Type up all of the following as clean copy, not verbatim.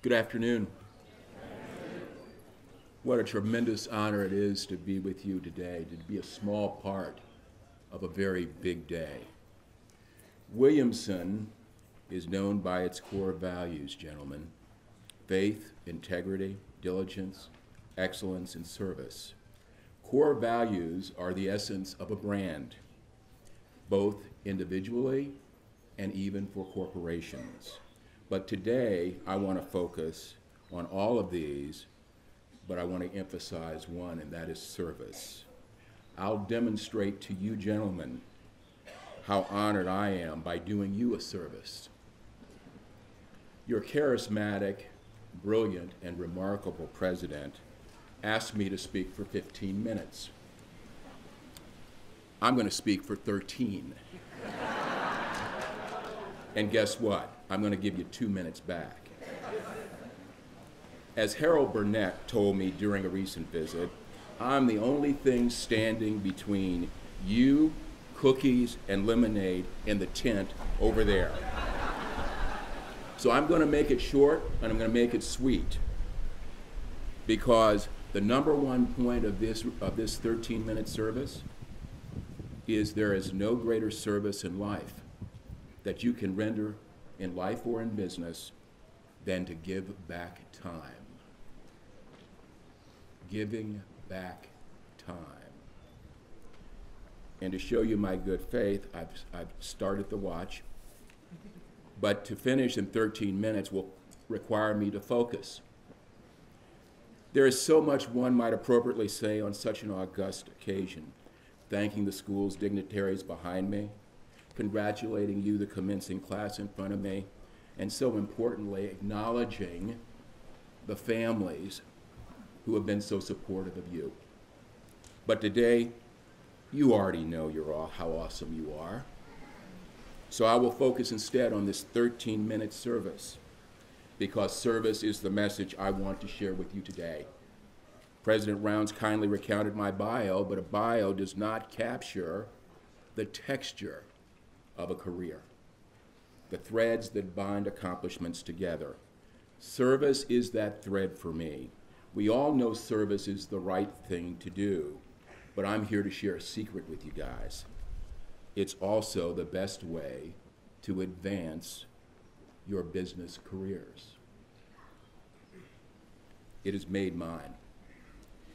Good afternoon. What a tremendous honor it is to be with you today, to be a small part of a very big day. Williamson is known by its core values, gentlemen: faith, integrity, diligence, excellence, and service. Core values are the essence of a brand, both individually and even for corporations. But today, I want to focus on all of these, but I want to emphasize one, and that is service. I'll demonstrate to you, gentlemen, how honored I am by doing you a service. Your charismatic, brilliant, and remarkable president asked me to speak for 15 minutes. I'm going to speak for 13. And guess what? I'm going to give you 2 minutes back. As Harold Burnett told me during a recent visit, I'm the only thing standing between you, cookies, and lemonade in the tent over there. So I'm going to make it short, and I'm going to make it sweet, because the number one point of this 13-minute service is there is no greater service in life that you can render in life or in business than to give back time. Giving back time. And to show you my good faith, I've started the watch, but to finish in 13 minutes will require me to focus. There is so much one might appropriately say on such an august occasion, thanking the school's dignitaries behind me, congratulating you, the commencing class in front of me, and so importantly, acknowledging the families who have been so supportive of you. But today, you already know how awesome you are. So I will focus instead on this 13-minute service, because service is the message I want to share with you today. President Rounds kindly recounted my bio, but a bio does not capture the texture of a career, the threads that bind accomplishments together. Service is that thread for me. We all know service is the right thing to do, but I'm here to share a secret with you guys. It's also the best way to advance your business careers. It has made mine.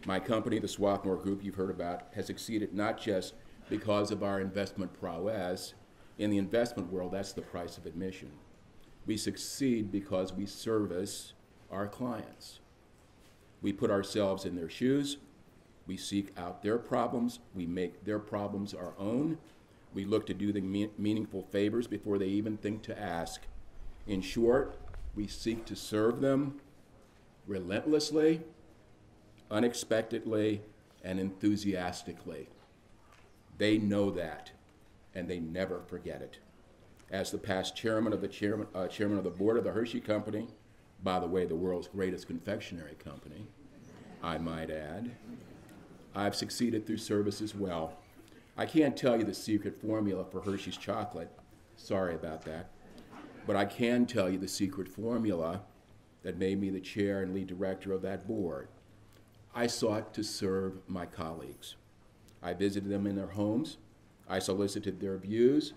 My company, the Swarthmore Group you've heard about, has succeeded not just because of our investment prowess. In the investment world, that's the price of admission. We succeed because we service our clients. We put ourselves in their shoes. We seek out their problems. We make their problems our own. We look to do them meaningful favors before they even think to ask. In short, we seek to serve them relentlessly, unexpectedly, and enthusiastically. They know that, and they never forget it. As the past chairman of the board of the Hershey Company, by the way, the world's greatest confectionery company, I might add, I've succeeded through service as well. I can't tell you the secret formula for Hershey's chocolate, sorry about that, but I can tell you the secret formula that made me the chair and lead director of that board. I sought to serve my colleagues. I visited them in their homes, I solicited their views,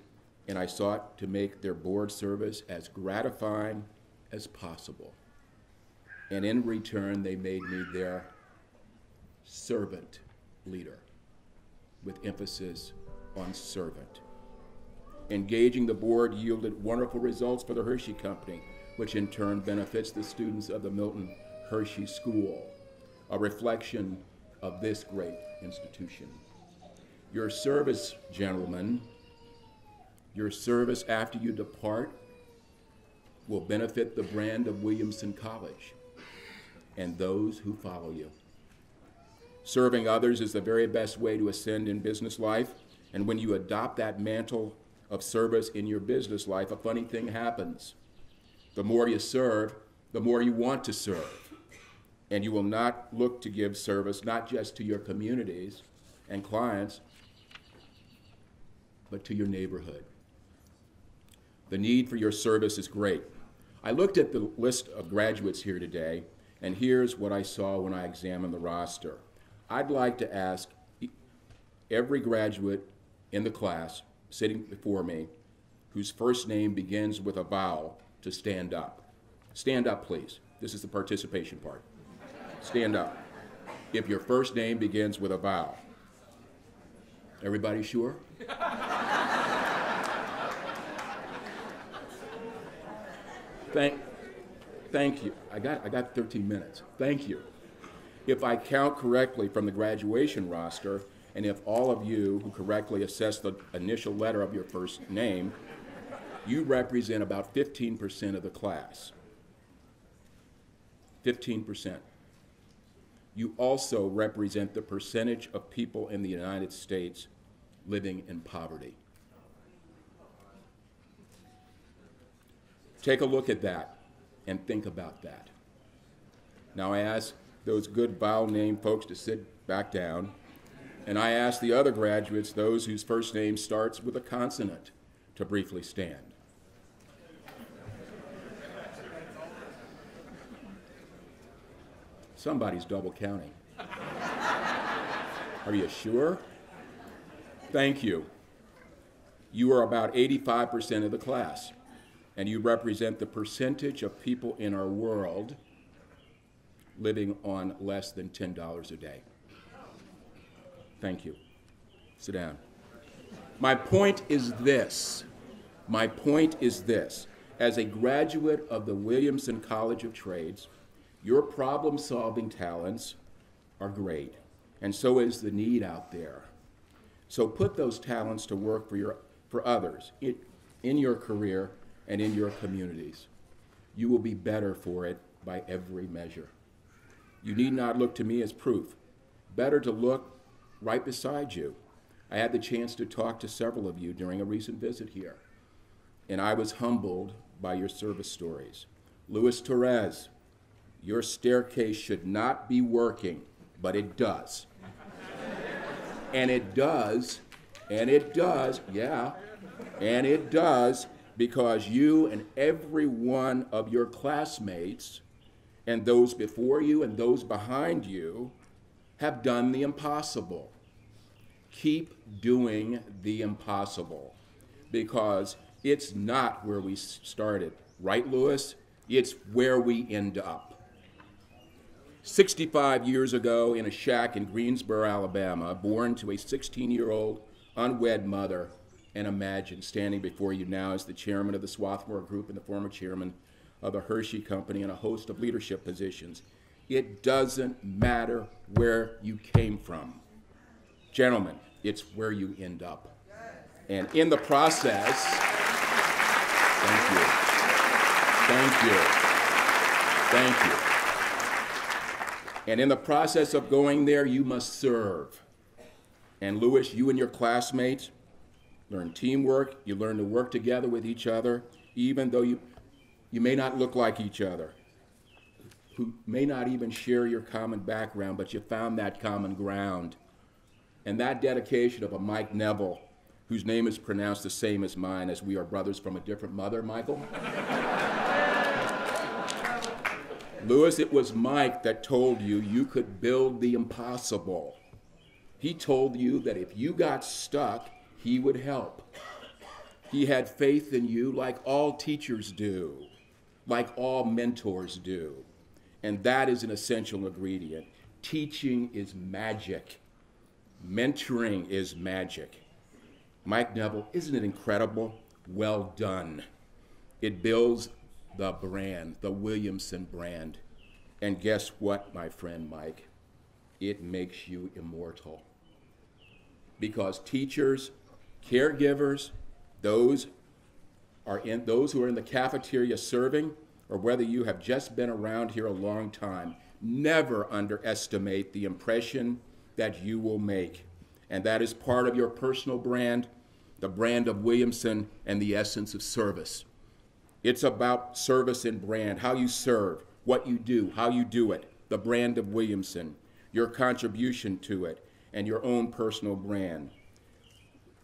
and I sought to make their board service as gratifying as possible. And in return, they made me their servant leader, with emphasis on servant. Engaging the board yielded wonderful results for the Hershey Company, which in turn benefits the students of the Milton Hershey School, a reflection of this great institution. Your service, gentlemen, your service after you depart will benefit the brand of Williamson College and those who follow you. Serving others is the very best way to ascend in business life, and when you adopt that mantle of service in your business life, a funny thing happens. The more you serve, the more you want to serve, and you will not look to give service not just to your communities and clients, but to your neighborhood. The need for your service is great. I looked at the list of graduates here today, and here's what I saw when I examined the roster. I'd like to ask every graduate in the class sitting before me whose first name begins with a vowel to stand up. Stand up, please. This is the participation part. Stand up. If your first name begins with a vowel. Everybody sure? Thank you. I got 13 minutes. Thank you. If I count correctly from the graduation roster, and if all of you who correctly assess the initial letter of your first name, you represent about 15% of the class. 15%. You also represent the percentage of people in the United States living in poverty. Take a look at that and think about that. Now I ask those good vowel name folks to sit back down, and I ask the other graduates, those whose first name starts with a consonant, to briefly stand. Somebody's double counting. Are you sure? Thank you. You are about 85% of the class, and you represent the percentage of people in our world living on less than $10 a day. Thank you. Sit down. My point is this. My point is this. As a graduate of the Williamson College of Trades, your problem-solving talents are great, and so is the need out there. So put those talents to work for others in your career and in your communities. You will be better for it by every measure. You need not look to me as proof. Better to look right beside you. I had the chance to talk to several of you during a recent visit here, and I was humbled by your service stories. Luis Torres, your staircase should not be working, but it does. And it does, yeah, and it does because you and every one of your classmates and those before you and those behind you have done the impossible. Keep doing the impossible because it's not where we started, right, Louis? It's where we end up. 65 years ago in a shack in Greensboro, Alabama, born to a 16-year-old unwed mother, and imagine standing before you now as the chairman of the Swarthmore Group and the former chairman of the Hershey Company and a host of leadership positions. It doesn't matter where you came from. Gentlemen, it's where you end up. And in the process, thank you. And in the process of going there, you must serve. And Louis, you and your classmates learn teamwork. You learn to work together with each other, even though you may not look like each other, who may not even share your common background, but you found that common ground. And that dedication of a Mike Nevels, whose name is pronounced the same as mine, as we are brothers from a different mother, Michael. Louis, it was Mike that told you you could build the impossible. He told you that if you got stuck, he would help. He had faith in you like all teachers do, like all mentors do. And that is an essential ingredient. Teaching is magic. Mentoring is magic. Mike Nevels, isn't it incredible? Well done. It builds the brand, the Williamson brand. And guess what, my friend Mike? It makes you immortal. Because teachers, caregivers, those who are in the cafeteria serving, or whether you have just been around here a long time, never underestimate the impression that you will make. And that is part of your personal brand, the brand of Williamson, and the essence of service. It's about service and brand, how you serve, what you do, how you do it, the brand of Williamson, your contribution to it, and your own personal brand.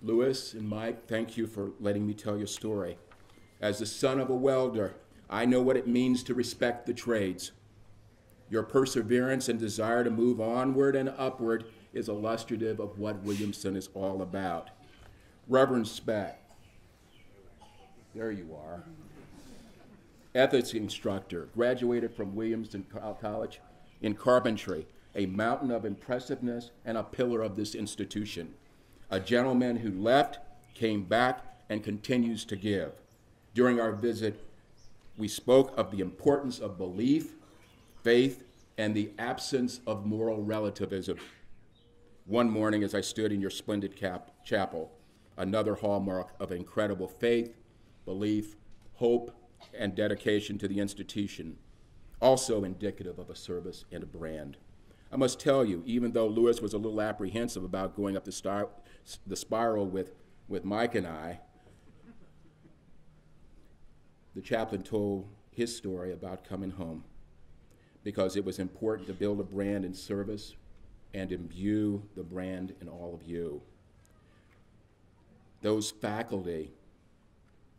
Louis and Mike, thank you for letting me tell your story. As the son of a welder, I know what it means to respect the trades. Your perseverance and desire to move onward and upward is illustrative of what Williamson is all about. Reverend Speck, there you are. Ethics instructor, graduated from Williamson College in carpentry, a mountain of impressiveness and a pillar of this institution. A gentleman who left, came back, and continues to give. During our visit, we spoke of the importance of belief, faith, and the absence of moral relativism. One morning, as I stood in your splendid chapel, another hallmark of incredible faith, belief, hope, and dedication to the institution, also indicative of a service and a brand. I must tell you, even though Lewis was a little apprehensive about going up the spiral with Mike and I, the chaplain told his story about coming home because it was important to build a brand in service and imbue the brand in all of you. Those faculty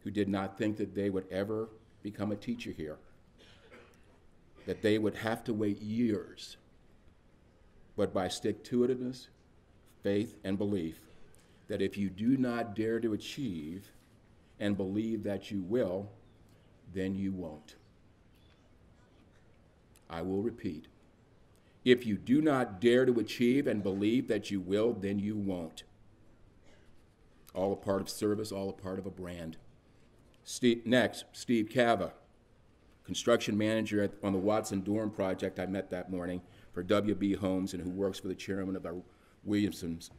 who did not think that they would ever become a teacher here, that they would have to wait years, but by stick-to-itiveness, faith, and belief, that if you do not dare to achieve and believe that you will, then you won't. I will repeat. If you do not dare to achieve and believe that you will, then you won't. All a part of service, all a part of a brand. Next, Steve Cava, construction manager on the Watson Dorm project I met that morning for W.B. Homes and who works for the chairman of our Williamson's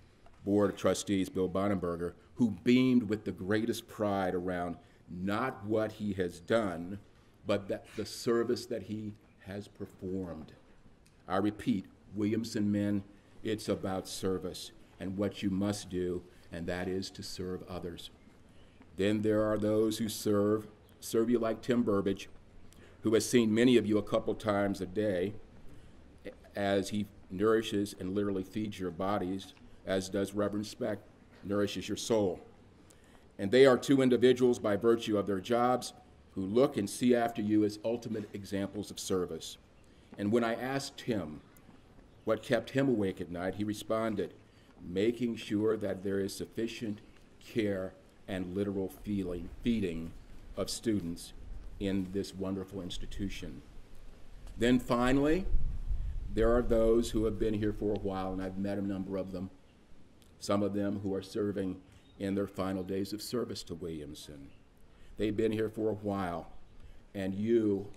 Board of Trustees, Bill Bonenberger, who beamed with the greatest pride around not what he has done, but the service that he has performed. I repeat, Williamson men, it's about service and what you must do, and that is to serve others. Then there are those who serve you like Tim Burbage, who has seen many of you a couple times a day as he nourishes and literally feeds your bodies, as does Reverend Speck nourishes your soul. And they are two individuals by virtue of their jobs who look and see after you as ultimate examples of service. And when I asked him what kept him awake at night, he responded, making sure that there is sufficient care and literal feeding of students in this wonderful institution. Then finally, there are those who have been here for a while, and I've met a number of them, some of them who are serving in their final days of service to Williamson. They've been here for a while, and you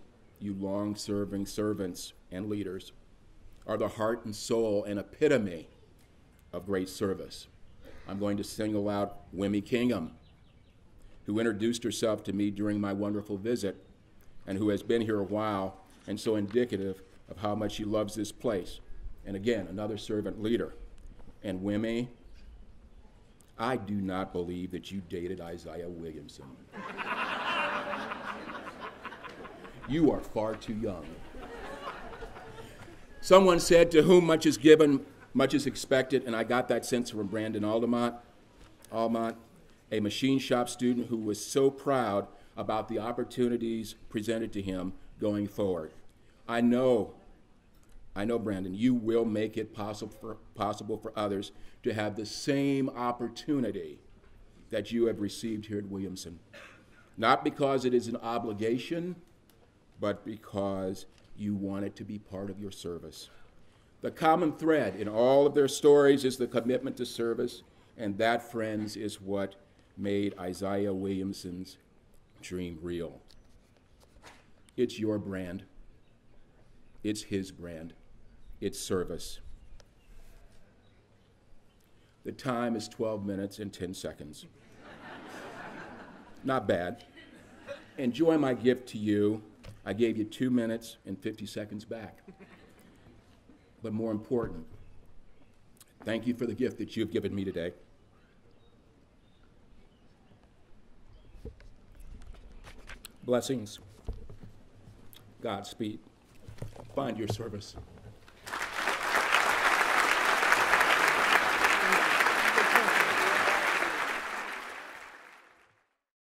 long-serving servants and leaders, are the heart and soul and epitome of great service. I'm going to single out Wimmy Kingham, who introduced herself to me during my wonderful visit and who has been here a while and so indicative of how much she loves this place. And again, another servant leader. And Wimmy, I do not believe that you dated Isaiah Williamson. You are far too young. Someone said, to whom much is given, much is expected, and I got that sense from Brandon Almont, a machine shop student who was so proud about the opportunities presented to him going forward. I know, Brandon, you will make it possible for others to have the same opportunity that you have received here at Williamson. Not because it is an obligation, but because you want it to be part of your service. The common thread in all of their stories is the commitment to service, and that, friends, is what made Isaiah Williamson's dream real. It's your brand. It's his brand. It's service. The time is 12 minutes and 10 seconds. Not bad. Enjoy my gift to you. I gave you 2 minutes and 50 seconds back. But more important, thank you for the gift that you've given me today. Blessings. Godspeed. Find your service.